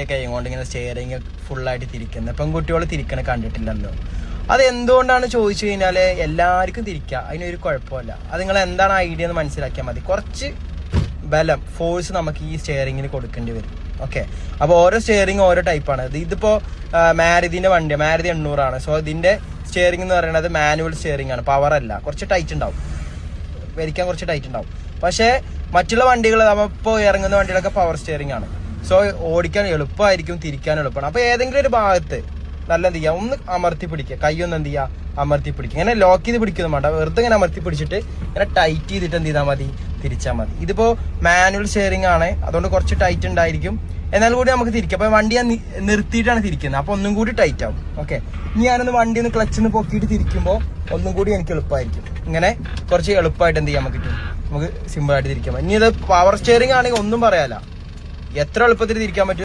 ഒക്കെ ആയതുകൊണ്ട് ഇങ്ങനെ സ്റ്റിയറിങ് ഫുള്ളായിട്ട് തിരിക്കുന്നത്. പെൺകുട്ടികൾ തിരിക്കണ കണ്ടിട്ടില്ലല്ലോ. അത് എന്തുകൊണ്ടാണ് ചോദിച്ചു കഴിഞ്ഞാൽ എല്ലാവർക്കും തിരിക്കുക, അതിനൊരു കുഴപ്പമില്ല. അത് നിങ്ങൾ എന്താണ് ഐഡിയ എന്ന് മനസ്സിലാക്കിയാൽ മതി. കുറച്ച് ബലം ഫോഴ്സ് നമുക്ക് ഈ സ്റ്റിയറിങ്ങിന് കൊടുക്കേണ്ടി വരും. ഓക്കെ, അപ്പോൾ ഓരോ സ്റ്റിയറിങ് ഓരോ ടൈപ്പാണ്. ഇതിപ്പോൾ മാരുതിൻ്റെ വണ്ടിയാണ്, മാരുതി 800 സോ ഇതിൻ്റെ സ്റ്റിയറിംഗ് എന്ന് പറയുന്നത് മാനുവൽ സ്റ്റിയറിംഗ് ആണ്, പവർ അല്ല. കുറച്ച് ടൈറ്റ് ഉണ്ടാവും, വലിക്കാൻ കുറച്ച് ടൈറ്റ് ഉണ്ടാവും. പക്ഷേ മറ്റുള്ള വണ്ടികൾ നമ്മളിപ്പോൾ ഇറങ്ങുന്ന വണ്ടികളൊക്കെ പവർ സ്റ്റിയറിംഗ് ആണ്. സോ ഓടിക്കാൻ എളുപ്പമായിരിക്കും, തിരിക്കാൻ എളുപ്പമാണ്. അപ്പോൾ ഏതെങ്കിലും ഒരു ഭാഗത്ത് നല്ല എന്ത് ചെയ്യുക, ഒന്ന് അമർത്തി പിടിക്കുക, കൈ ഒന്ന് എന്ത് ചെയ്യുക, അമർത്തി പിടിക്കുക. ഇങ്ങനെ ലോക്ക് ചെയ്ത് പിടിക്കുന്നു വേണ്ട, വെറുതെ ഇങ്ങനെ അമർത്തി പിടിച്ചിട്ട് ഇങ്ങനെ ടൈറ്റ് ചെയ്തിട്ട് എന്ത് ചെയ്താൽ മതി, തിരിച്ചാൽ മതി. ഇതിപ്പോൾ മാനുവൽ സ്റ്റിയറിംഗ് ആണ്, അതുകൊണ്ട് കുറച്ച് ടൈറ്റ് ഉണ്ടായിരിക്കും, എന്നാൽ കൂടി നമുക്ക് തിരിക്കാം. അപ്പോൾ വണ്ടി ഞാൻ നിർത്തിയിട്ടാണ് തിരിക്കുന്നത്, അപ്പോൾ ഒന്നും കൂടി ടൈറ്റ് ആവും. ഓക്കെ, ഇനി ഞാനൊന്ന് വണ്ടി ഒന്ന് ക്ലച്ചിന്ന് പൊക്കിയിട്ട് തിരിക്കുമ്പോൾ ഒന്നും കൂടി എനിക്ക് എളുപ്പമായിരിക്കും. ഇങ്ങനെ കുറച്ച് എളുപ്പമായിട്ട് എന്ത് ചെയ്യാൻ പറ്റും, നമുക്ക് സിമ്പിളായിട്ട് തിരിക്കാൻ പറ്റും. ഇനി ഇത് പവർ സ്റ്റിയറിംഗ് ആണെങ്കിൽ ഒന്നും പറയാല്ല, എത്ര എളുപ്പത്തിൽ തിരിക്കാൻ പറ്റും.